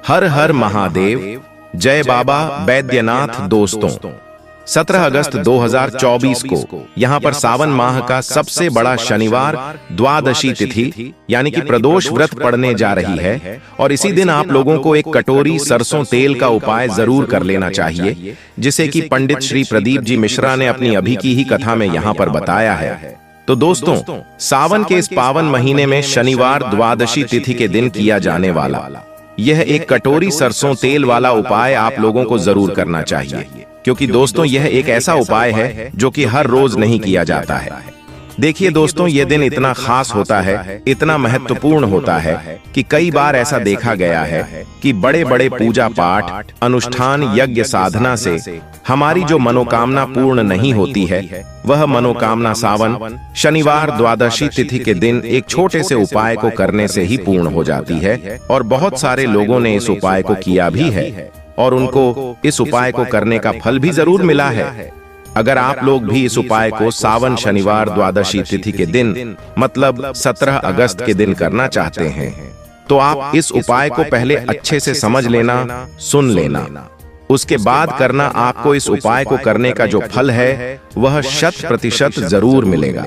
हर हर महादेव, जय बाबा बैद्यनाथ। दोस्तों 17 अगस्त 2024 को यहाँ पर सावन माह का सबसे बड़ा शनिवार द्वादशी तिथि यानी कि प्रदोष व्रत पड़ने जा रही है। और इसी दिन आप लोगों को एक कटोरी सरसों तेल का उपाय जरूर कर लेना चाहिए, जिसे कि पंडित श्री प्रदीप जी मिश्रा ने अपनी अभी की ही कथा में यहाँ पर बताया है। तो दोस्तों, सावन के इस पावन महीने में शनिवार द्वादशी तिथि के दिन किया जाने वाला यह एक कटोरी सरसों तेल वाला उपाय आप लोगों को जरूर करना चाहिए, क्योंकि दोस्तों यह एक ऐसा उपाय है जो कि हर रोज नहीं किया जाता है। देखिए दोस्तों, यह दिन इतना खास होता है, इतना महत्वपूर्ण होता है कि कई बार ऐसा देखा गया है कि बड़े बड़े पूजा पाठ, अनुष्ठान, यज्ञ, साधना से हमारी जो मनोकामना पूर्ण नहीं होती है, वह मनोकामना सावन शनिवार द्वादशी तिथि के दिन एक छोटे से उपाय को करने से ही पूर्ण हो जाती है। और बहुत सारे लोगों ने इस उपाय को किया भी है और उनको इस उपाय को करने का फल भी जरूर मिला है। अगर आप लोग भी इस उपाय को सावन शनिवार द्वादशी तिथि के दिन मतलब 17 अगस्त के दिन करना चाहते हैं, तो आप इस उपाय को पहले अच्छे से समझ लेना, सुन लेना, उसके बाद करना। आपको इस उपाय को करने का जो फल है वह 100% जरूर मिलेगा।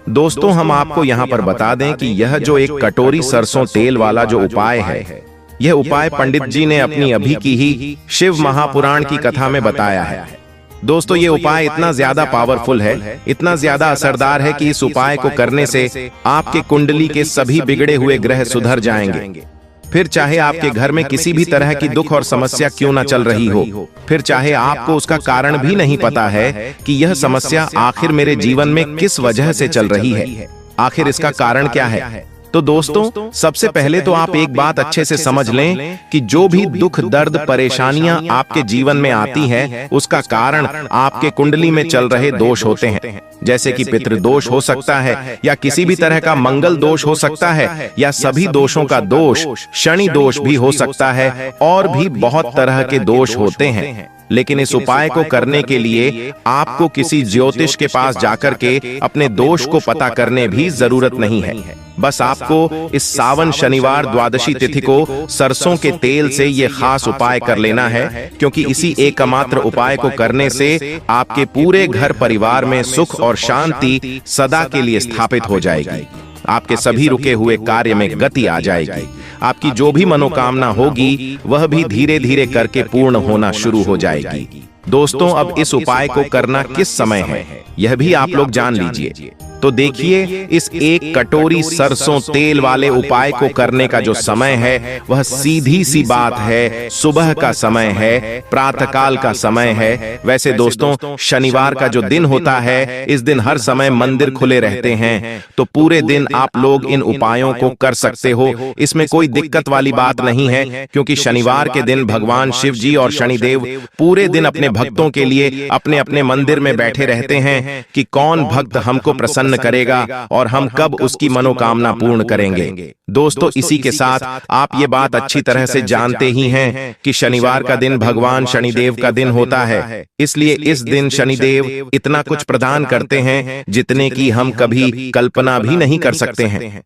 दोस्तों, हम आपको यहाँ पर बता दें कि यह जो एक कटोरी सरसों तेल वाला जो उपाय है, यह उपाय पंडित जी ने अपनी अभी की ही शिव महापुराण की कथा में बताया है। दोस्तों, ये उपाय इतना ज्यादा पावरफुल है, इतना ज्यादा असरदार है कि इस उपाय को करने से आपके कुंडली के सभी बिगड़े हुए ग्रह सुधर जाएंगे। फिर चाहे आपके घर में किसी भी तरह की दुख और समस्या क्यों ना चल रही हो, फिर चाहे आपको उसका कारण भी नहीं पता है कि यह समस्या आखिर मेरे जीवन में किस वजह से चल रही है, आखिर इसका कारण क्या है। तो दोस्तों, सबसे पहले तो आप एक बात अच्छे से समझ लें कि जो भी दुख, दर्द, परेशानियां आपके जीवन में आती हैं, उसका कारण आपके कुंडली में चल रहे दोष होते हैं। जैसे कि पितृदोष हो सकता है, या किसी भी तरह का मंगल दोष हो सकता है, या सभी दोषों का दोष शनि दोष भी हो सकता है, और भी बहुत तरह के दोष होते हैं। लेकिन इस उपाय को करने के लिए आपको किसी ज्योतिष के पास जाकर के अपने दोष को पता करने भी जरूरत नहीं है। बस आपको इस सावन शनिवार द्वादशी तिथि को सरसों के तेल से ये खास उपाय कर लेना है, क्योंकि इसी एकमात्र उपाय को करने से आपके पूरे घर परिवार में सुख और शांति सदा के लिए स्थापित हो जाएगी। आपके सभी रुके हुए कार्य में गति आ जाएगी। आपकी जो भी मनोकामना होगी वह भी धीरे धीरे करके पूर्ण होना शुरू हो जाएगी। दोस्तों, अब इस उपाय को करना किस समय है, यह भी आप लोग जान लीजिए। तो देखिए, इस एक कटोरी सरसों तेल वाले उपाय को करने का जो समय है वह सीधी सी बात है, सुबह का समय है, प्रातःकाल का समय है। वैसे दोस्तों, शनिवार का जो दिन होता है, इस दिन हर समय मंदिर खुले रहते हैं, तो पूरे दिन आप लोग इन उपायों को कर सकते हो। इसमें कोई दिक्कत वाली बात नहीं है, क्योंकि शनिवार के दिन भगवान शिव जी और शनिदेव पूरे दिन अपने भक्तों के लिए अपने अपने मंदिर में बैठे रहते हैं कि कौन भक्त हमको प्रसन्न करेगा और हम कब उसकी मनोकामना पूर्ण करेंगे। दोस्तों, इसी के साथ आप ये बात अच्छी तरह से जानते ही हैं कि शनिवार का दिन भगवान शनिदेव का दिन होता है। इसलिए इस दिन शनिदेव इतना कुछ प्रदान करते हैं जितने की हम कभी कल्पना भी नहीं कर सकते हैं।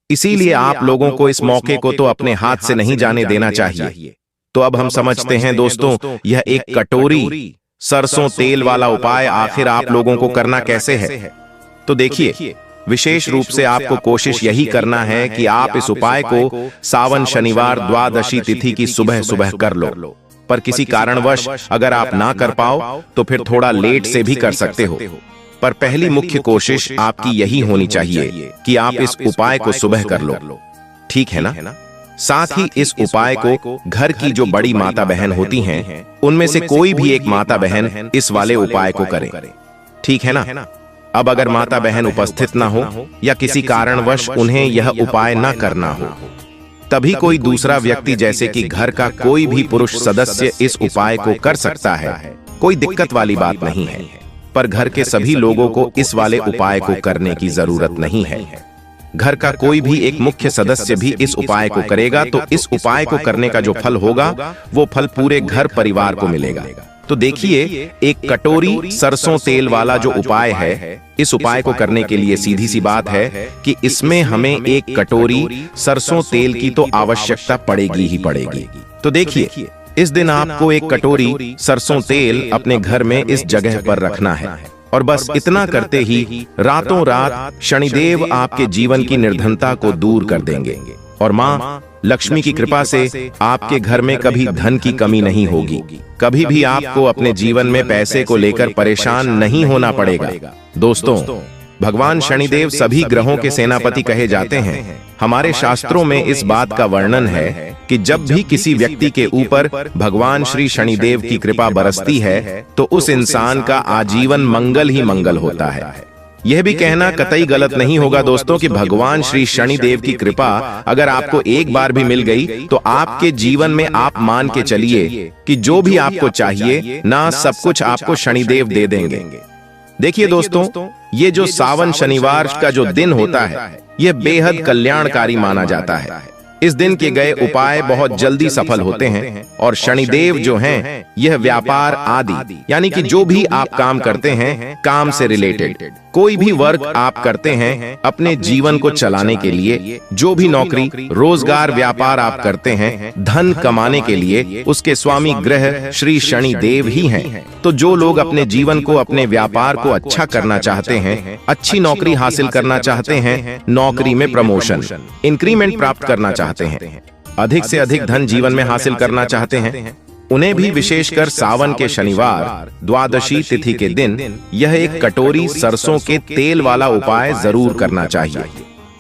इसीलिए आप लोगों को इस मौके को तो अपने हाथ से नहीं जाने देना चाहिए। तो अब हम समझते हैं दोस्तों, यह एक कटोरी सरसों तेल वाला उपाय आखिर आप लोगों को करना कैसे है। तो देखिए, विशेष रूप से आपको कोशिश यही करना है कि आप इस उपाय को सावन शनिवार द्वादशी तिथि की सुबह सुबह कर लो। पर किसी कारणवश अगर आप ना कर पाओ तो फिर थोड़ा लेट से भी कर सकते हो। पर पहली मुख्य कोशिश आपकी यही होनी चाहिए कि आप इस उपाय को सुबह कर लो, ठीक है ना। साथ ही इस उपाय को घर की जो बड़ी माता बहन होती हैं, उनमें से कोई भी एक माता बहन इस वाले उपाय को करे, ठीक है ना। अब अगर माता बहन उपस्थित ना हो या किसी कारणवश उन्हें यह उपाय ना करना हो, तभी कोई दूसरा व्यक्ति जैसे कि घर का कोई भी पुरुष सदस्य इस उपाय को कर सकता है। कोई दिक्कत वाली बात नहीं है, पर घर के सभी लोगों को इस वाले उपाय को करने की जरूरत नहीं है। घर का कोई भी एक मुख्य सदस्य भी इस उपाय को करेगा तो इस उपाय को करने का जो फल होगा वो फल पूरे घर परिवार को मिलेगा। तो देखिए, एक कटोरी सरसों तेल वाला जो उपाय है, इस उपाय को करने के लिए सीधी सी बात है कि इसमें हमें एक कटोरी सरसों तेल की तो आवश्यकता पड़ेगी ही पड़ेगी। तो देखिए, इस दिन आपको एक कटोरी सरसों तेल अपने घर में इस जगह पर रखना है और बस इतना करते ही रातों रात शनिदेव आपके जीवन की निर्धनता को दूर कर देंगे और माँ लक्ष्मी की कृपा से आपके घर में कभी धन की कमी नहीं होगी। कभी भी आपको अपने जीवन में पैसे को लेकर परेशान नहीं होना पड़ेगा। दोस्तों, भगवान शनिदेव सभी ग्रहों के सेनापति कहे जाते हैं। हमारे शास्त्रों में इस बात का वर्णन है कि जब भी किसी व्यक्ति के ऊपर भगवान श्री शनिदेव की कृपा बरसती है तो उस इंसान का आजीवन मंगल ही मंगल होता है। यह भी कहना कतई गलत नहीं होगा दोस्तों कि भगवान श्री शनिदेव की कृपा अगर आपको एक बार भी मिल गई तो आपके जीवन में आप मान के चलिए कि जो भी आपको चाहिए ना सब कुछ आपको शनिदेव दे देंगे। देखिए दोस्तों, ये जो सावन शनिवार का जो दिन होता है यह बेहद कल्याणकारी माना जाता है। इस दिन के गए उपाय बहुत जल्दी सफल होते हैं और शनिदेव जो हैं यह व्यापार आदि यानी कि जो भी आप काम करते हैं काम से रिलेटेड कोई भी वर्क आप करते हैं अपने जीवन को चलाने के लिए, जो भी नौकरी रोजगार व्यापार आप करते हैं धन कमाने के लिए, उसके स्वामी ग्रह श्री शनिदेव ही हैं। तो जो लोग अपने जीवन को अपने व्यापार को अच्छा करना चाहते हैं, अच्छी नौकरी हासिल करना चाहते हैं, नौकरी में प्रमोशन इंक्रीमेंट प्राप्त करना चाहते हैं, अधिक से अधिक धन जीवन में हासिल करना चाहते हैं, उन्हें भी विशेषकर सावन के शनिवार द्वादशी तिथि के दिन यह एक कटोरी सरसों के तेल वाला उपाय जरूर करना चाहिए।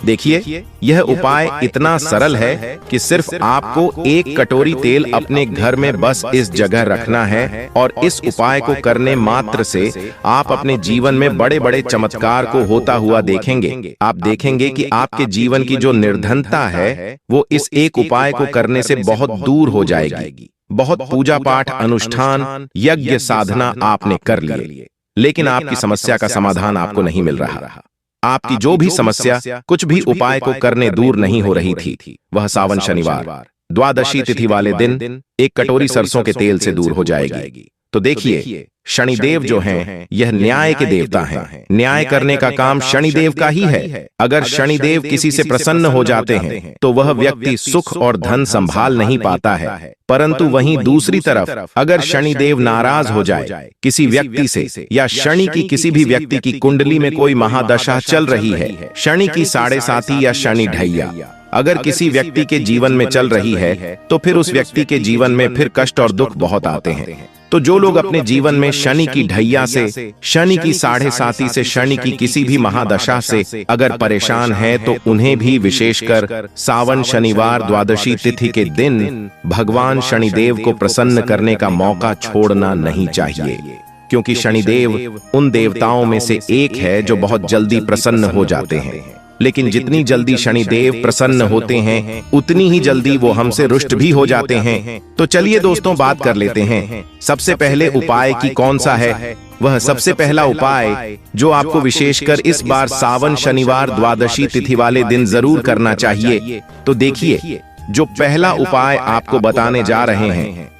देखिए, यह उपाय इतना सरल है कि सिर्फ आपको एक कटोरी तेल अपने घर में बस इस जगह रखना है और इस उपाय को करने मात्र से आप अपने जीवन में बड़े बड़े चमत्कार को होता हुआ देखेंगे। आप देखेंगे कि आपके जीवन की जो निर्धनता है वो इस एक उपाय को करने से बहुत दूर हो जाएगी। बहुत पूजा पाठ अनुष्ठान यज्ञ साधना आपने कर लिए, लेकिन आपकी समस्या का समाधान आपको नहीं मिल रहा। आपकी जो भी समस्या कुछ भी उपाय को करने दूर नहीं हो रही थी, वह सावन शनिवार द्वादशी तिथि वाले दिन एक कटोरी सरसों के तेल से दूर हो जाएगी। तो देखिए, शनिदेव जो हैं यह न्याय के देवता हैं। न्याय करने का काम शनिदेव का ही है। अगर शनिदेव किसी से प्रसन्न हो जाते हैं तो वह व्यक्ति सुख और धन संभाल नहीं पाता है, परंतु वहीं दूसरी तरफ अगर शनिदेव नाराज हो जाए किसी व्यक्ति से या शनि की किसी भी व्यक्ति की कुंडली में कोई महादशा चल रही है, शनि की 7.5 या शनि ढैया अगर किसी व्यक्ति के जीवन में चल रही है तो फिर उस व्यक्ति के जीवन में फिर कष्ट और दुख बहुत आते हैं। तो जो लोग अपने जीवन में शनि की ढैया से, शनि की 7.5 से, शनि की किसी भी महादशा से अगर परेशान है तो उन्हें भी विशेषकर सावन शनिवार द्वादशी तिथि के दिन भगवान शनिदेव को प्रसन्न करने का मौका छोड़ना नहीं चाहिए, क्योंकि शनिदेव उन देवताओं में से एक है जो बहुत जल्दी प्रसन्न हो जाते हैं। लेकिन जितनी जल्दी शनिदेव प्रसन्न होते हैं उतनी ही जल्दी वो हमसे रुष्ट भी हो जाते हैं। तो चलिए दोस्तों, बात कर लेते हैं सबसे पहले उपाय की कौन सा है। वह सबसे पहला उपाय जो आपको विशेषकर इस बार सावन शनिवार द्वादशी तिथि वाले दिन जरूर करना चाहिए। तो देखिए, जो पहला उपाय आपको बताने जा रहे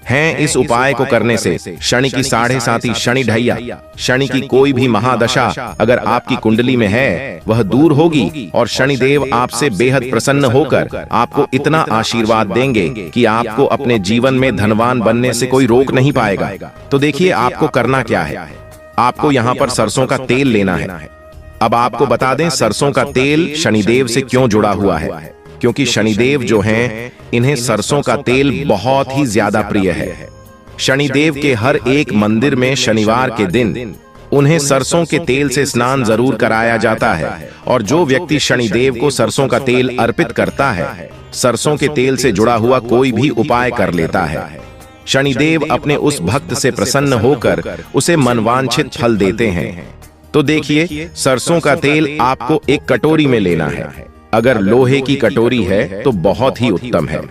हैं इस उपाय को करने से शनि की 7.5 शनि ढैया, शनि की कोई भी महादशा अगर आपकी कुंडली में है वह दूर होगी और शनिदेव आपसे बेहद प्रसन्न होकर आपको इतना आशीर्वाद देंगे कि आपको अपने जीवन में धनवान बनने से कोई रोक नहीं पाएगा। तो देखिए, आपको करना क्या है। आपको यहाँ पर सरसों का तेल लेना है। अब आपको बता दें सरसों का तेल शनिदेव से क्यों जुड़ा हुआ है, क्योंकि शनिदेव जो हैं इन्हें सरसों का तेल बहुत ही ज्यादा प्रिय है। शनिदेव के हर एक मंदिर में शनिवार के दिन उन्हें सरसों के तेल से स्नान जरूर कराया जाता है और जो व्यक्ति शनिदेव को सरसों का तेल अर्पित करता है, सरसों के तेल से जुड़ा हुआ कोई भी उपाय कर लेता है, शनिदेव अपने उस भक्त से प्रसन्न होकर उसे मनवांछित फल देते हैं। तो देखिए, सरसों का तेल आपको एक कटोरी में लेना है। अगर लोहे की कटोरी है तो बहुत ही उत्तम है,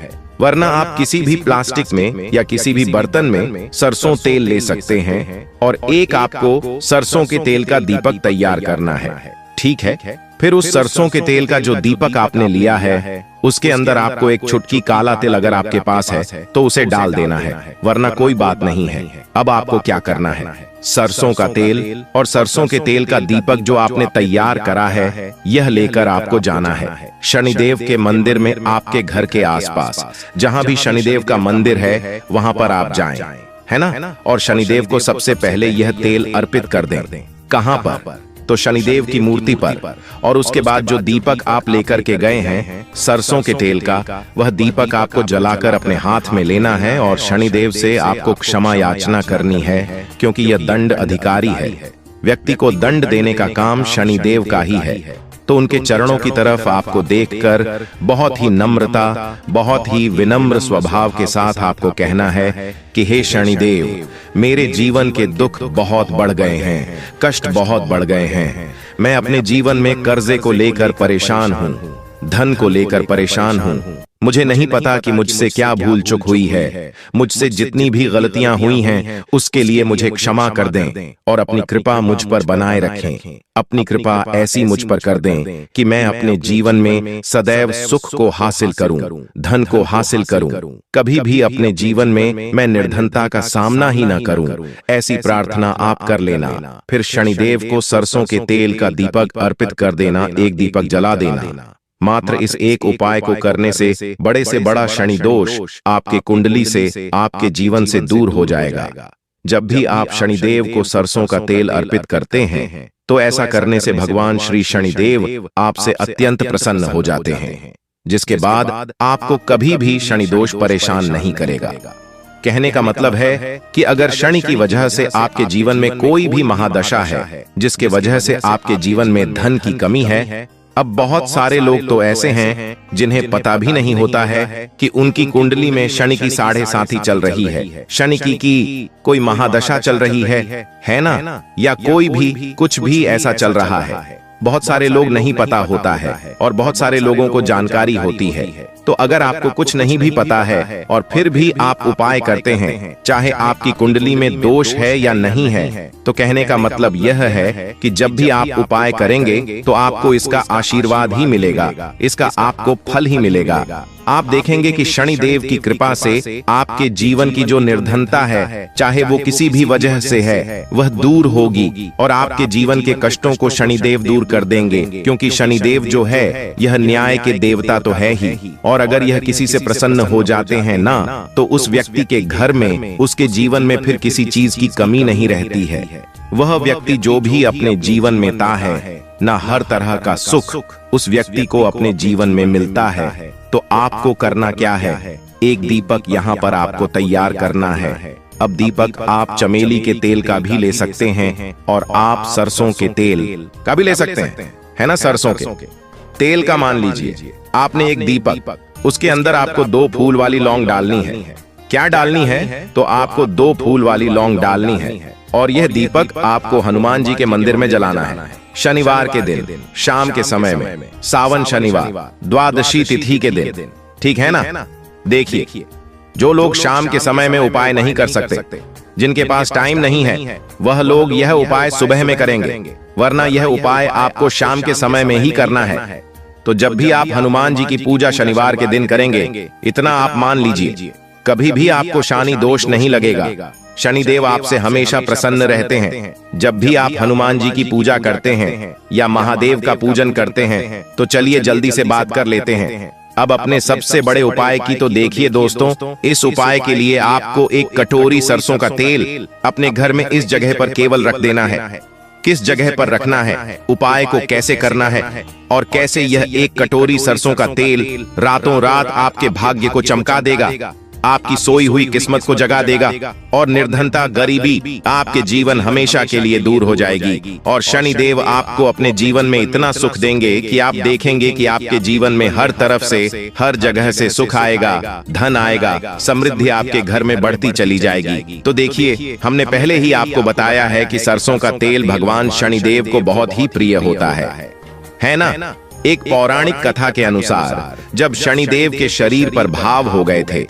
वरना आप किसी भी प्लास्टिक में या किसी भी बर्तन में सरसों तेल ले सकते हैं। और एक आपको सरसों के तेल का दीपक तैयार करना है। ठीक है, फिर उस सरसों के तेल का जो दीपक आपने लिया है उसके अंदर आपको एक चुटकी काला तिल अगर आपके पास है तो उसे डाल देना है, वरना कोई बात नहीं है। अब आपको क्या करना है, सरसों का तेल और सरसों के तेल का दीपक जो आपने तैयार करा है यह लेकर आपको जाना है शनिदेव के मंदिर में। आपके घर के आसपास जहां भी शनिदेव का मंदिर है वहां पर आप जाएं, है ना, और शनिदेव को सबसे पहले यह तेल अर्पित कर दें। कहां पर? तो शनिदेव की मूर्ति पर। और उसके बाद जो दीपक आप लेकर के गए हैं सरसों के तेल का, वह दीपक आपको जलाकर अपने हाथ में लेना है और शनिदेव से आपको क्षमा याचना करनी है, क्योंकि यह दंड अधिकारी है। व्यक्ति को दंड देने का काम शनिदेव का ही है। तो उनके चरणों की तरफ आपको देखकर बहुत ही नम्रता, बहुत ही विनम्र स्वभाव के साथ आपको कहना है कि हे शनिदेव, मेरे जीवन के दुख बहुत बढ़ गए हैं, कष्ट बहुत बढ़ गए हैं। मैं अपने जीवन में कर्जे को लेकर परेशान हूँ, धन को लेकर परेशान हूँ। मुझे नहीं पता कि मुझसे क्या भूल चूक हुई है। मुझसे जितनी भी गलतियां हुई हैं उसके लिए मुझे क्षमा कर दें और अपनी कृपा मुझ पर बनाए रखें। अपनी कृपा ऐसी मुझ पर कर दें कि मैं अपने जीवन में सदैव सुख को हासिल करूं, धन को हासिल करूं, कभी भी अपने जीवन में मैं निर्धनता का सामना ही न करूं। ऐसी प्रार्थना आप कर लेना। फिर शनिदेव को सरसों के तेल का दीपक अर्पित कर देना, एक दीपक जला देना। मात्र इस एक उपाय को करने से बड़ा शनि दोष आपके कुंडली से, आपके जीवन से दूर हो जाएगा। जब भी आप शनिदेव को सरसों का तेल अर्पित करते हैं तो ऐसा करने से भगवान श्री शनिदेव आपसे अत्यंत प्रसन्न हो जाते हैं, जिसके बाद आपको कभी भी शनि दोष परेशान नहीं करेगा। कहने का मतलब है कि अगर शनि की वजह से आपके जीवन में कोई भी महादशा है जिसके वजह से आपके जीवन में धन की कमी है, अब बहुत सारे लोग तो ऐसे हैं जिन्हें पता भी नहीं होता है कि उनकी कुंडली में शनि की 7.5 चल रही है, शनि की कोई महादशा चल रही है ना, या कोई भी कुछ भी ऐसा चल रहा है। बहुत सारे लोग नहीं पता होता है और बहुत सारे लोगों को जानकारी होती है। तो अगर आपको कुछ नहीं भी पता है और फिर भी आप उपाय करते हैं, चाहे आपकी कुंडली में दोष है या नहीं है, तो कहने का मतलब यह है कि जब भी आप उपाय करेंगे तो आपको इसका आशीर्वाद ही मिलेगा, इसका आपको फल ही मिलेगा। आप देखेंगे कि शनिदेव की कृपा से आपके जीवन की जो निर्धनता है, चाहे वो किसी भी वजह से है, वह दूर होगी और आपके जीवन के कष्टों को शनिदेव दूर कर देंगे, क्योंकि शनिदेव जो है यह न्याय के देवता तो है ही। और अगर यह किसी से प्रसन्न हो जाते हैं ना, तो उस व्यक्ति के घर में, उसके जीवन में फिर किसी चीज की कमी नहीं रहती है। वह व्यक्ति जो भी अपने जीवन में ता है ना, हर तरह का सुख उस व्यक्ति को अपने जीवन में मिलता है। तो आपको करना क्या है, एक दीपक यहाँ पर आपको तैयार करना है। अब दीपक आप चमेली के तेल का भी ले सकते हैं और आप सरसों के तेल का भी ले सकते हैं, है ना। सरसों के तेल का मान लीजिए आपने एक दीपक, उसके अंदर आपको 2 फूल वाली लौंग डालनी है। क्या डालनी है? तो आपको 2 फूल वाली लौंग डालनी है और यह दीपक आपको हनुमान जी के मंदिर में जलाना है। शनिवार के दिन शाम के समय में, सावन शनिवार, द्वादशी तिथि के दिन, ठीक है ना। देखिए, जो लोग शाम के समय में उपाय नहीं कर सकते, जिनके पास टाइम नहीं है, वह लोग यह उपाय सुबह में करेंगे, वरना यह उपाय आपको शाम के समय में ही करना है। तो जब भी आप हनुमान जी की पूजा शनिवार के दिन करेंगे, इतना आप मान लीजिए, कभी भी आपको शनि दोष नहीं लगेगा। शनिदेव आपसे हमेशा प्रसन्न रहते हैं। जब भी आप हनुमान जी की पूजा करते हैं या महादेव का पूजन करते हैं, तो चलिए जल्दी से बात कर लेते हैं। अब अपने सबसे बड़े उपाय की तो देखिए दोस्तों। इस उपाय के लिए आपको एक कटोरी सरसों का तेल अपने घर में इस जगह पर केवल रख देना है। किस जगह पर रखना है, उपाय को कैसे करना है और कैसे यह एक कटोरी सरसों का तेल रातों रात आपके भाग्य को चमका देगा, आपकी सोई हुई किस्मत को जगा देगा और निर्धनता, गरीबी आपके जीवन हमेशा के लिए दूर हो जाएगी। और शनिदेव आपको अपने जीवन में इतना सुख देंगे कि आप देखेंगे कि आपके जीवन में हर तरफ से, हर जगह से सुख आएगा, धन आएगा, समृद्धि आपके घर में बढ़ती चली जाएगी। तो देखिए, हमने पहले ही आपको बताया है कि सरसों का तेल भगवान शनिदेव को बहुत ही प्रिय होता है ना। एक पौराणिक कथा के अनुसार जब शनिदेव के शरीर पर भाव हो गए थे,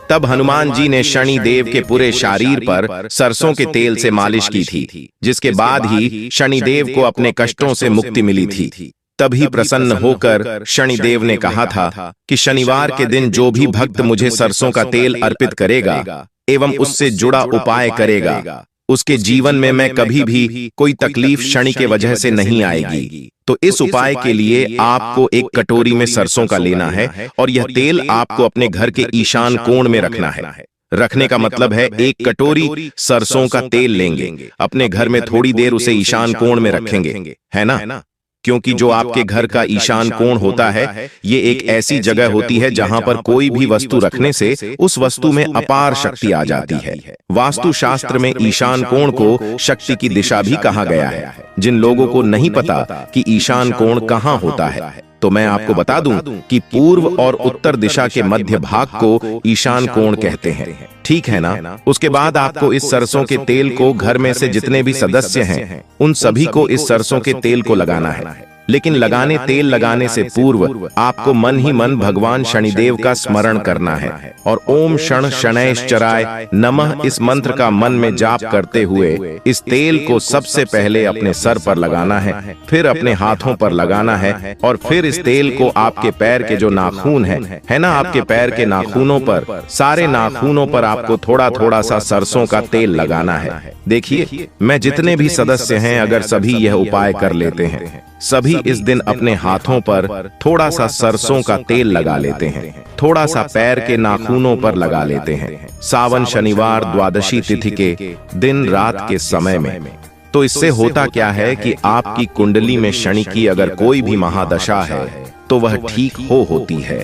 तब हनुमान जी ने शनि देव के पूरे शरीर पर सरसों के तेल से मालिश की थी, जिसके बाद ही शनि देव को अपने कष्टों से मुक्ति मिली थी। तभी प्रसन्न होकर शनि देव ने कहा था कि शनिवार के दिन जो भी भक्त मुझे सरसों का तेल अर्पित करेगा एवं उससे जुड़ा उपाय करेगा, उसके जीवन में मैं कभी भी कोई तकलीफ शनि के वजह से नहीं आएगी। तो इस उपाय के लिए आपको एक कटोरी में सरसों का लेना है और यह तेल आपको अपने घर के ईशान कोण में रखना है। रखने का मतलब है एक कटोरी सरसों का तेल लेंगे, अपने घर में थोड़ी देर उसे ईशान कोण में रखेंगे, है ना? क्योंकि जो आपके घर का ईशान कोण होता है, ये एक ऐसी जगह होती है जहां पर कोई भी वस्तु रखने से उस वस्तु में अपार शक्ति आ जाती है। वास्तु शास्त्र में ईशान कोण को शक्ति की दिशा भी कहा गया है। जिन लोगों को नहीं पता कि ईशान कोण कहां होता है, तो मैं आपको बता दूं कि पूर्व और उत्तर दिशा के मध्य भाग को ईशान कोण कहते हैं। ठीक है ना? उसके बाद आपको इस सरसों के तेल को घर में से जितने भी सदस्य हैं, उन सभी को इस सरसों के तेल को लगाना है। लेकिन तेल लगाने से पूर्व आपको मन ही मन भगवान शनिदेव का स्मरण करना है और ओम शण शनैश्चराय नमः इस मंत्र का मन में जाप करते हुए इस तेल को सबसे पहले अपने सर पर लगाना है, फिर अपने हाथों पर लगाना है और फिर इस तेल को आपके पैर के जो नाखून है ना, आपके पैर के नाखूनों पर, सारे नाखूनों पर आपको थोड़ा थोड़ा सा सरसों का तेल लगाना है। देखिए, मैं जितने भी सदस्य हैं, अगर सभी यह उपाय कर लेते हैं, सभी इस दिन अपने हाथों पर थोड़ा सा सरसों का तेल लगा लेते हैं, थोड़ा सा पैर के नाखूनों पर लगा लेते हैं, सावन शनिवार द्वादशी तिथि के दिन रात के समय में। तो इससे होता क्या है कि आपकी कुंडली में शनि की अगर कोई भी महादशा है तो वह ठीक होती है।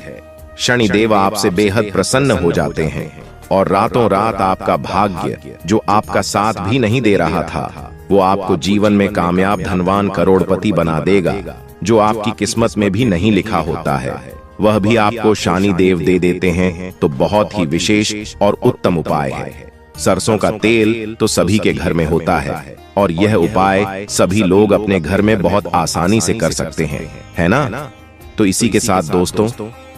शनिदेव आपसे बेहद प्रसन्न हो जाते हैं और रातों रात आपका भाग्य, जो आपका साथ भी नहीं दे रहा था, वो आपको जीवन में कामयाब धनवान करोड़पति बना देगा। जो आपकी किस्मत में भी नहीं लिखा होता है, वह भी आपको शनि देव दे देते हैं। तो बहुत ही विशेष और उत्तम उपाय है। सरसों का तेल तो सभी के घर में होता है और यह उपाय सभी लोग अपने घर में बहुत आसानी से कर सकते हैं, है ना? तो इसी के साथ दोस्तों,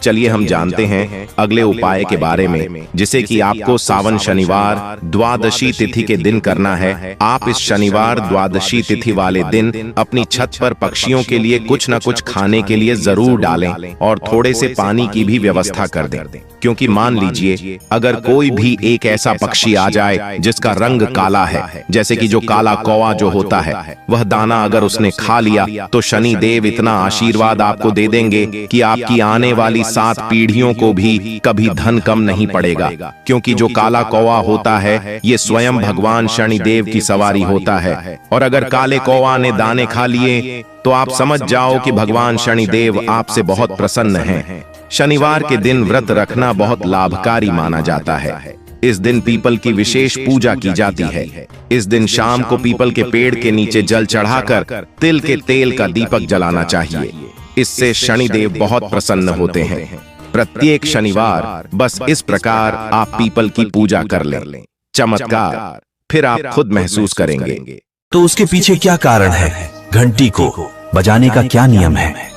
चलिए हम जानते हैं अगले उपाय के बारे में, जिसे कि आपको सावन शनिवार द्वादशी तिथि के दिन करना है। आप इस शनिवार द्वादशी तिथि वाले दिन अपनी छत पर पक्षियों के लिए कुछ न कुछ खाने के लिए जरूर डालें और थोड़े से पानी की भी व्यवस्था कर दें। क्योंकि मान लीजिए अगर कोई भी एक ऐसा पक्षी आ जाए जिसका रंग काला है, जैसे कि जो काला कौवा जो होता है, वह दाना अगर उसने खा लिया तो शनि देव इतना आशीर्वाद आपको दे देंगे कि आपकी आने वाली 7 पीढ़ियों को भी कभी धन कम नहीं पड़ेगा। क्योंकि जो काला कौवा होता है, ये स्वयं भगवान शनिदेव की सवारी होता है। और अगर काले कौवा ने दाने खा लिए तो आप समझ जाओ कि भगवान शनिदेव आपसे बहुत प्रसन्न हैं। शनिवार के दिन व्रत रखना बहुत लाभकारी माना जाता है। इस दिन पीपल की विशेष पूजा की जाती है। इस दिन शाम को पीपल के पेड़ के नीचे जल चढ़ाकर तिल के तेल का दीपक जलाना चाहिए। इससे शनिदेव बहुत प्रसन्न होते हैं। प्रत्येक शनिवार बस इस प्रकार आप पीपल की पूजा कर लें, चमत्कार फिर आप खुद महसूस करेंगे। तो उसके पीछे क्या कारण है? घंटी को बजाने का क्या नियम है?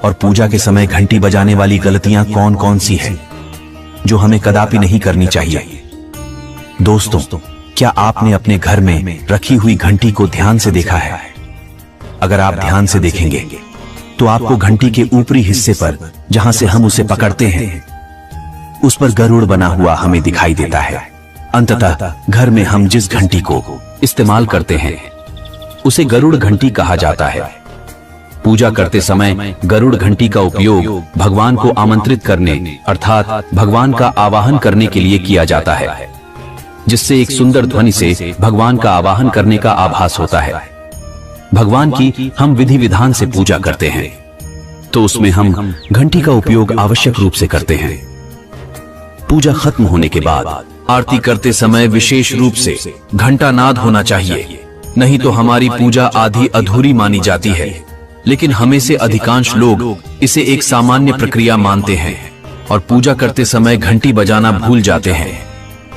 और पूजा के समय घंटी बजाने वाली गलतियां कौन कौन सी हैं जो हमें कदापि नहीं करनी चाहिए? दोस्तों, क्या आपने अपने घर में रखी हुई घंटी को ध्यान से देखा है? अगर आप ध्यान से देखेंगे तो आपको घंटी के ऊपरी हिस्से पर, जहां से हम उसे पकड़ते हैं, उस पर गरुड़ बना हुआ हमें दिखाई देता है। अंततः घर में हम जिस घंटी को इस्तेमाल करते हैं उसे गरुड़ घंटी कहा जाता है। पूजा करते समय गरुड़ घंटी का उपयोग भगवान को आमंत्रित करने अर्थात भगवान का आवाहन करने के लिए किया जाता है, जिससे एक सुंदर ध्वनि से भगवान का आवाहन करने का आभास होता है। भगवान की हम विधि विधान से पूजा करते हैं तो उसमें हम घंटी का उपयोग आवश्यक रूप से करते हैं। पूजा खत्म होने के बाद आरती करते समय विशेष रूप से घंटा नाद होना चाहिए, नहीं तो हमारी पूजा आधी अधूरी मानी जाती है। लेकिन हमें से अधिकांश लोग इसे एक सामान्य प्रक्रिया मानते हैं और पूजा करते समय घंटी बजाना भूल जाते हैं।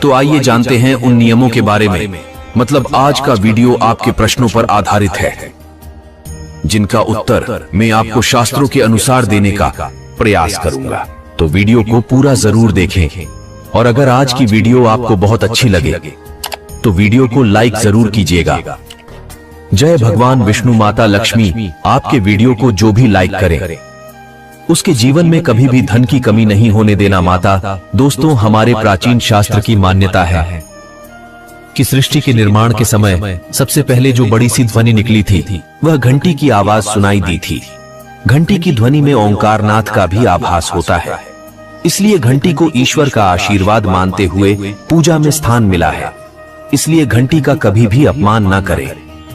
तो आइए जानते हैं उन नियमों के बारे में। मतलब आज का वीडियो आपके प्रश्नों पर आधारित है, जिनका उत्तर मैं आपको शास्त्रों के अनुसार देने का प्रयास करूंगा। तो वीडियो को पूरा जरूर देखें और अगर आज की वीडियो आपको बहुत अच्छी लगे तो वीडियो को लाइक जरूर कीजिएगा। जय भगवान विष्णु माता लक्ष्मी आपके वीडियो को जो भी लाइक करे उसके जीवन में कभी भी धन की कमी नहीं होने देना माता। दोस्तों, हमारे प्राचीन शास्त्र की मान्यता है कि सृष्टि के निर्माण के समय सबसे पहले जो बड़ी सी ध्वनि निकली थी वह घंटी की आवाज सुनाई दी थी। घंटी की ध्वनि में ओंकारनाथ का भी आभास होता है, इसलिए घंटी को ईश्वर का आशीर्वाद मानते हुए पूजा में स्थान मिला है। इसलिए घंटी का कभी भी अपमान न करें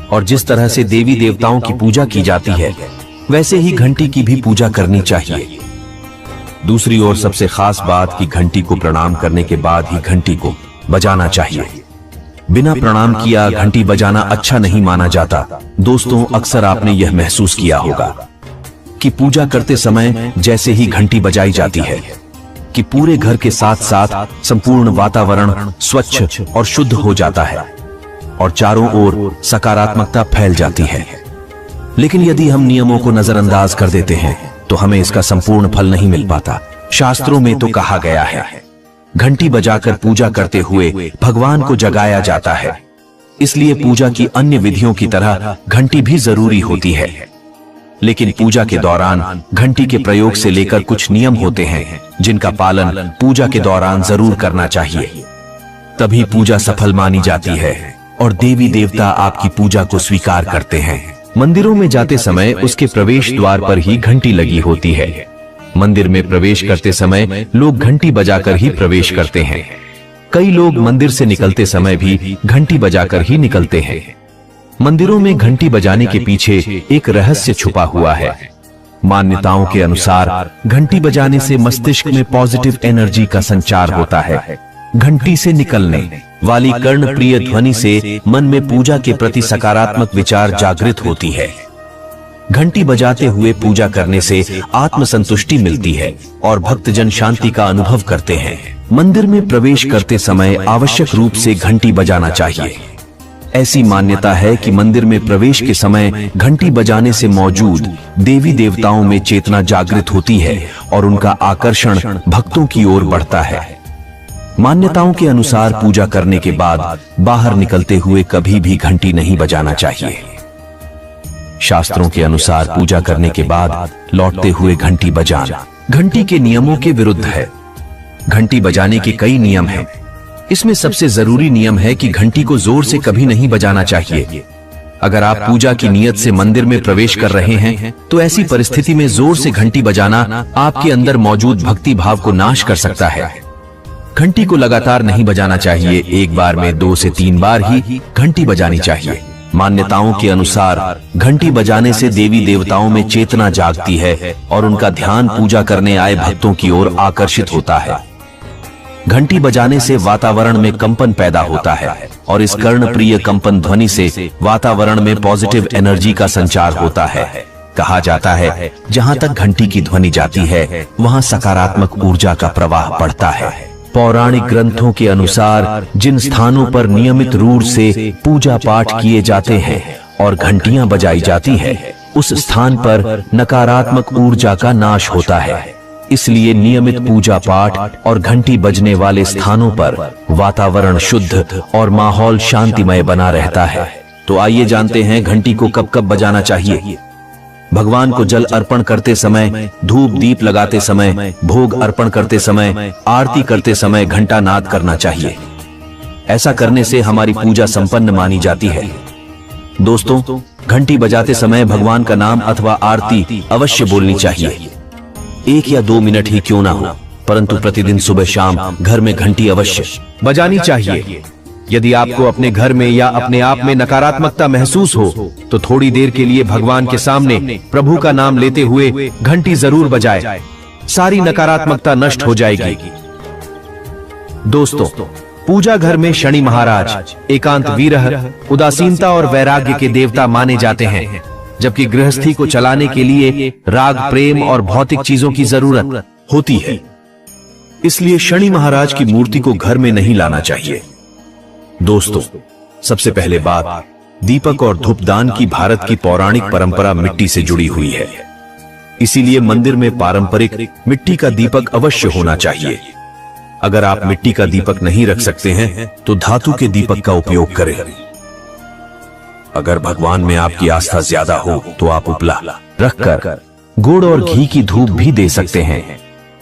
और जिस तरह से देवी देवताओं की पूजा की जाती है वैसे ही घंटी की भी पूजा करनी चाहिए। दूसरी ओर सबसे खास बात कि घंटी को प्रणाम करने के बाद ही घंटी को बजाना चाहिए। बिना प्रणाम किया घंटी बजाना अच्छा नहीं माना जाता। दोस्तों, अक्सर आपने यह महसूस किया होगा कि पूजा करते समय जैसे ही घंटी बजाई जाती है कि पूरे घर के साथ साथ संपूर्ण वातावरण स्वच्छ और शुद्ध हो जाता है और चारों ओर सकारात्मकता फैल जाती है। लेकिन यदि हम नियमों को नजरअंदाज कर देते हैं तो हमें इसका संपूर्ण फल नहीं मिल पाता। शास्त्रों में तो कहा गया है घंटी बजाकर पूजा करते हुए भगवान को जगाया जाता है, इसलिए पूजा की अन्य विधियों की तरह घंटी भी जरूरी होती है। लेकिन पूजा के दौरान घंटी के प्रयोग से लेकर कुछ नियम होते हैं जिनका पालन पूजा के दौरान जरूर करना चाहिए, तभी पूजा सफल मानी जाती है और देवी देवता आपकी पूजा को स्वीकार करते हैं। मंदिरों में जाते समय उसके प्रवेश द्वार पर ही घंटी लगी होती है। मंदिर में प्रवेश करते समय लोग घंटी बजाकर ही प्रवेश करते हैं। कई लोग मंदिर से निकलते समय भी घंटी बजाकर ही निकलते हैं। मंदिरों में घंटी बजाने के पीछे एक रहस्य छुपा हुआ है। मान्यताओं के अनुसार घंटी बजाने से मस्तिष्क में पॉजिटिव एनर्जी का संचार होता है। घंटी से निकलने वाली कर्णप्रिय ध्वनि से मन में पूजा के प्रति सकारात्मक विचार जागृत होती है। घंटी बजाते हुए पूजा करने से आत्मसंतुष्टि मिलती है और भक्तजन शांति का अनुभव करते हैं। मंदिर में प्रवेश करते समय आवश्यक रूप से घंटी बजाना चाहिए। ऐसी मान्यता है कि मंदिर में प्रवेश के समय घंटी बजाने से मौजूद देवी देवताओं में चेतना जागृत होती है और उनका आकर्षण भक्तों की ओर बढ़ता है। मान्यताओं के अनुसार पूजा करने के बाद बाहर निकलते हुए कभी भी घंटी नहीं बजाना चाहिए। शास्त्रों के अनुसार पूजा करने के बाद लौटते हुए घंटी बजाना घंटी के नियमों के विरुद्ध है। घंटी बजाने के कई नियम हैं। इसमें सबसे जरूरी नियम है कि घंटी को जोर से कभी नहीं बजाना चाहिए। अगर आप पूजा की नियत से मंदिर में प्रवेश कर रहे हैं तो ऐसी परिस्थिति में जोर से घंटी बजाना आपके अंदर मौजूद भक्ति भाव को नाश कर सकता है। घंटी को लगातार नहीं बजाना चाहिए, एक बार में 2 से 3 बार ही घंटी बजानी चाहिए। मान्यताओं के अनुसार घंटी बजाने से देवी देवताओं में चेतना जागती है और उनका ध्यान पूजा करने आए भक्तों की ओर आकर्षित होता है। घंटी बजाने से वातावरण में कंपन पैदा होता है और इस कर्णप्रिय कंपन ध्वनि से वातावरण में पॉजिटिव एनर्जी का संचार होता है। कहा जाता है जहां तक घंटी की ध्वनि जाती है वहां सकारात्मक ऊर्जा का प्रवाह बढ़ता है। पौराणिक ग्रंथों के अनुसार जिन स्थानों पर नियमित रूप से पूजा पाठ किए जाते हैं और घंटियां बजाई जाती है उस स्थान पर नकारात्मक ऊर्जा का नाश होता है। इसलिए नियमित पूजा पाठ और घंटी बजने वाले स्थानों पर वातावरण शुद्ध और माहौल शांतिमय बना रहता है। तो आइए जानते हैं घंटी को कब कब बजाना चाहिए। भगवान को जल अर्पण करते समय, धूप दीप लगाते समय, भोग अर्पण करते समय, आरती करते समय घंटा नाद करना चाहिए। ऐसा करने से हमारी पूजा संपन्न मानी जाती है। दोस्तों, घंटी बजाते समय भगवान का नाम अथवा आरती अवश्य बोलनी चाहिए। 1 या 2 मिनट ही क्यों ना हो, परंतु प्रतिदिन सुबह शाम घर में घंटी अवश्य बजानी चाहिए। यदि आपको अपने घर में या अपने आप में नकारात्मकता महसूस हो तो थोड़ी देर के लिए भगवान के सामने प्रभु का नाम लेते हुए घंटी जरूर बजाएं। सारी नकारात्मकता नष्ट हो जाएगी। दोस्तों, पूजा घर में शनि महाराज एकांत विरह, उदासीनता और वैराग्य के देवता माने जाते हैं, जबकि गृहस्थी को चलाने के लिए राग, प्रेम और भौतिक चीजों की जरूरत होती है। इसलिए शनि महाराज की मूर्ति को घर में नहीं लाना चाहिए। दोस्तों, सबसे पहले बात, दीपक और धूपदान की भारत की पौराणिक परंपरा मिट्टी से जुड़ी हुई है। इसीलिए मंदिर में पारंपरिक मिट्टी का दीपक अवश्य होना चाहिए। अगर आप मिट्टी का दीपक नहीं रख सकते हैं तो धातु के दीपक का उपयोग करें। अगर भगवान में आपकी आस्था ज्यादा हो तो आप उपला रखकर गुड़ और घी की धूप भी दे सकते हैं।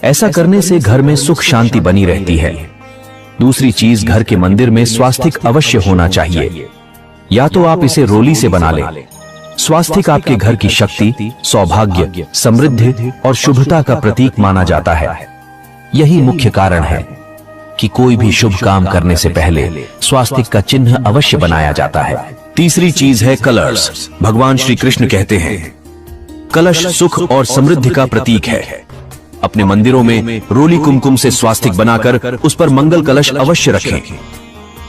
ऐसा करने से घर में सुख शांति बनी रहती है। दूसरी चीज, घर के मंदिर में स्वास्तिक अवश्य होना चाहिए। या तो आप इसे रोली से बना लें। स्वास्तिक आपके घर की शक्ति, सौभाग्य, समृद्धि और शुभता का प्रतीक माना जाता है। यही मुख्य कारण है कि कोई भी शुभ काम करने से पहले स्वास्तिक का चिन्ह अवश्य बनाया जाता है। तीसरी चीज है कलश। भगवान श्री कृष्ण कहते हैं कलश सुख और समृद्धि का प्रतीक है। अपने मंदिरों में रोली कुमकुम से स्वास्तिक बनाकर उस पर मंगल कलश अवश्य रखें।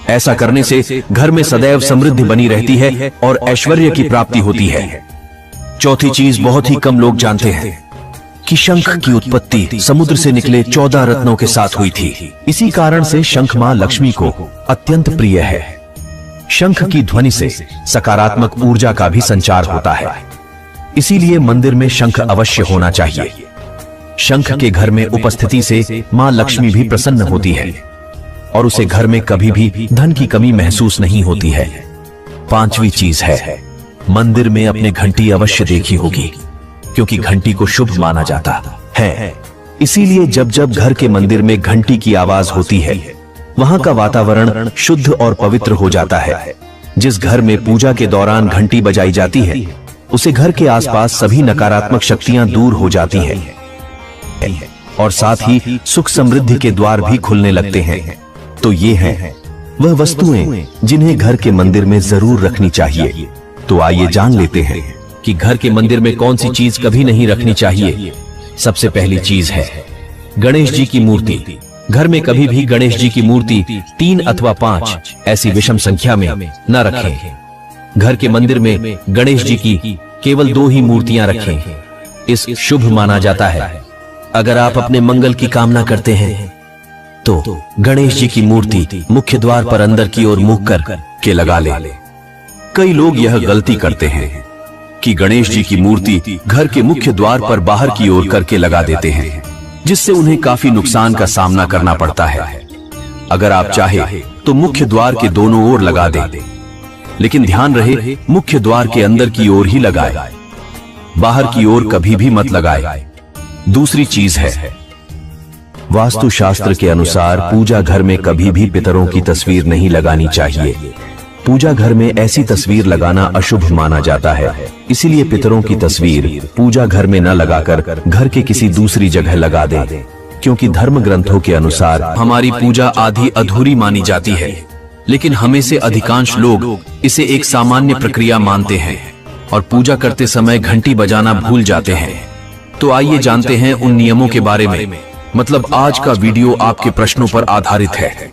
ऐसा करने से घर में सदैव समृद्धि बनी रहती है और ऐश्वर्य की प्राप्ति होती है। चौथी चीज, बहुत ही कम लोग जानते हैं कि शंख की उत्पत्ति समुद्र से निकले 14 रत्नों के साथ हुई थी। इसी कारण से शंख मां लक्ष्मी को अत्यंत प्रिय है। शंख की ध्वनि से सकारात्मक ऊर्जा का भी संचार होता है। इसीलिए मंदिर में शंख अवश्य होना चाहिए। शंख के घर में उपस्थिति से मां लक्ष्मी भी प्रसन्न होती है और उसे घर में कभी भी धन की कमी महसूस नहीं होती है। पांचवी चीज है, मंदिर में अपने घंटी अवश्य देखी होगी, क्योंकि घंटी को शुभ माना जाता है। इसीलिए जब जब घर के मंदिर में घंटी की आवाज होती है, वहां का वातावरण शुद्ध और पवित्र हो जाता है। जिस घर में पूजा के दौरान घंटी बजाई जाती है, उसे घर के आसपास सभी नकारात्मक शक्तियां दूर हो जाती हैं और साथ ही सुख समृद्धि के द्वार भी खुलने लगते हैं। तो ये हैं वह वस्तुएं जिन्हें घर के मंदिर में जरूर रखनी चाहिए। तो आइए जान लेते हैं कि घर के मंदिर में कौन सी चीज कभी नहीं रखनी चाहिए। सबसे पहली चीज है गणेश जी की मूर्ति। घर में कभी भी गणेश जी की मूर्ति 3 अथवा 5 ऐसी विषम संख्या में न रखें। घर के मंदिर में गणेश जी की केवल 2 ही मूर्तियां रखें। इस शुभ माना जाता है। अगर आप अपने मंगल की कामना करते हैं तो गणेश जी की मूर्ति मुख्य द्वार पर अंदर की ओर मुख कर के लगा ले। कई लोग यह गलती करते हैं कि गणेश जी की मूर्ति घर के मुख्य द्वार पर बाहर की ओर करके लगा देते हैं, जिससे उन्हें काफी नुकसान का सामना करना पड़ता है। अगर आप चाहे तो मुख्य द्वार के दोनों ओर लगा दें, लेकिन ध्यान रहे मुख्य द्वार के अंदर की ओर ही लगाए, बाहर की ओर कभी भी मत लगाए। दूसरी चीज है वास्तु शास्त्र के अनुसार पूजा घर में कभी भी पितरों की तस्वीर नहीं लगानी चाहिए। पूजा घर में ऐसी तस्वीर लगाना अशुभ माना जाता है। इसीलिए पितरों की तस्वीर पूजा घर में न लगाकर घर के किसी दूसरी जगह लगा दें, क्योंकि धर्म ग्रंथों के अनुसार हमारी पूजा आधी अधूरी मानी जाती है। लेकिन हमें से अधिकांश लोग इसे एक सामान्य प्रक्रिया मानते हैं और पूजा करते समय घंटी बजाना भूल जाते हैं। तो आइए जानते हैं उन नियमों के बारे में। मतलब आज का वीडियो आपके प्रश्नों पर आधारित है,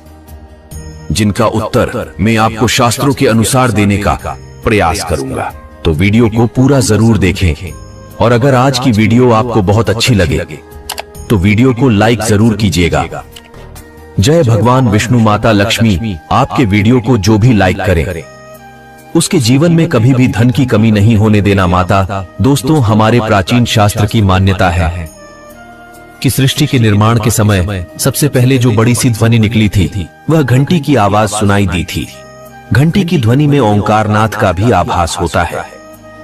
जिनका उत्तर मैं आपको शास्त्रों के अनुसार देने का प्रयास करूंगा। तो वीडियो को पूरा जरूर देखें और अगर आज की वीडियो आपको बहुत अच्छी लगे तो वीडियो को लाइक जरूर कीजिएगा। जय भगवान विष्णु माता लक्ष्मी आपके वीडियो को जो भी लाइक करे उसके जीवन में कभी भी धन की कमी नहीं होने देना। माता दोस्तों, हमारे प्राचीन शास्त्र की मान्यता है कि सृष्टि के निर्माण के समय सबसे पहले जो बड़ी सी ध्वनि निकली थी वह घंटी की आवाज सुनाई दी थी। घंटी की ध्वनि में ओंकारनाथ का भी आभास होता है।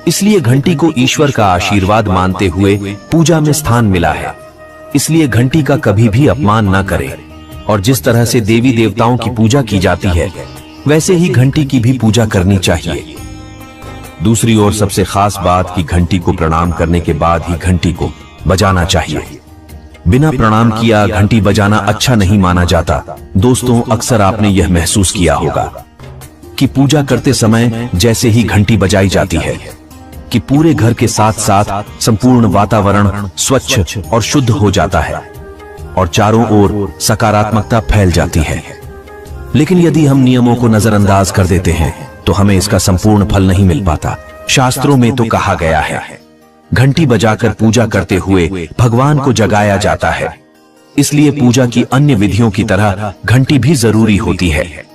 इसलिए घंटी को ईश्वर का आशीर्वाद मानते हुए पूजा में स्थान मिला है। इसलिए घंटी का कभी भी अपमान न करें और जिस तरह से देवी देवताओं की पूजा की जाती है वैसे ही घंटी की भी पूजा करनी चाहिए। दूसरी ओर सबसे खास बात कि घंटी को प्रणाम करने के बाद ही घंटी को बजाना चाहिए। बिना प्रणाम किया घंटी बजाना अच्छा नहीं माना जाता। दोस्तों, अक्सर आपने यह महसूस किया होगा कि पूजा करते समय जैसे ही घंटी बजाई जाती है कि पूरे घर के साथ साथ संपूर्ण वातावरण स्वच्छ और शुद्ध हो जाता है और चारों ओर सकारात्मकता फैल जाती है। लेकिन यदि हम नियमों को नजरअंदाज कर देते हैं तो हमें इसका संपूर्ण फल नहीं मिल पाता। शास्त्रों में तो कहा गया है घंटी बजाकर पूजा करते हुए भगवान को जगाया जाता है। इसलिए पूजा की अन्य विधियों की तरह घंटी भी जरूरी होती है।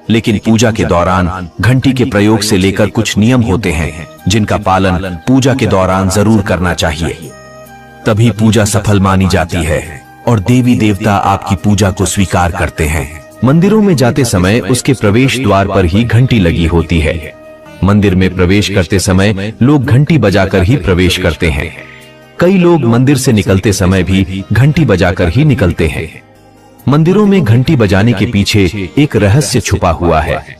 लेकिन पूजा के दौरान घंटी के प्रयोग से लेकर कुछ नियम होते हैं जिनका पालन पूजा के दौरान जरूर करना चाहिए, तभी पूजा सफल मानी जाती है। और देवी देवता आपकी पूजा को स्वीकार करते हैं। मंदिरों में जाते समय उसके प्रवेश द्वार पर ही घंटी लगी होती है। मंदिर में प्रवेश करते समय लोग घंटी बजाकर ही प्रवेश करते हैं। कई लोग मंदिर से निकलते समय भी घंटी बजाकर ही निकलते हैं। मंदिरों में घंटी बजाने के पीछे एक रहस्य छुपा हुआ है।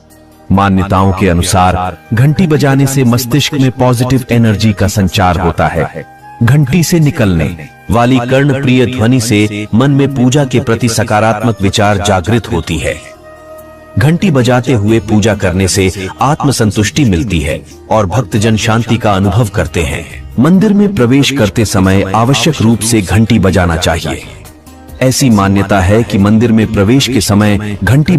मान्यताओं के अनुसार घंटी बजाने से मस्तिष्क में पॉजिटिव एनर्जी का संचार होता है। घंटी से निकलने वाली कर्णप्रिय ध्वनि से मन में पूजा के प्रति सकारात्मक विचार जागृत होती है। घंटी बजाते हुए पूजा करने से आत्मसंतुष्टि मिलती है और भक्तजन शांति का अनुभव करते हैं। मंदिर में प्रवेश करते समय आवश्यक रूप से घंटी बजाना चाहिए। ऐसी मान्यता है कि मंदिर में प्रवेश के समय घंटी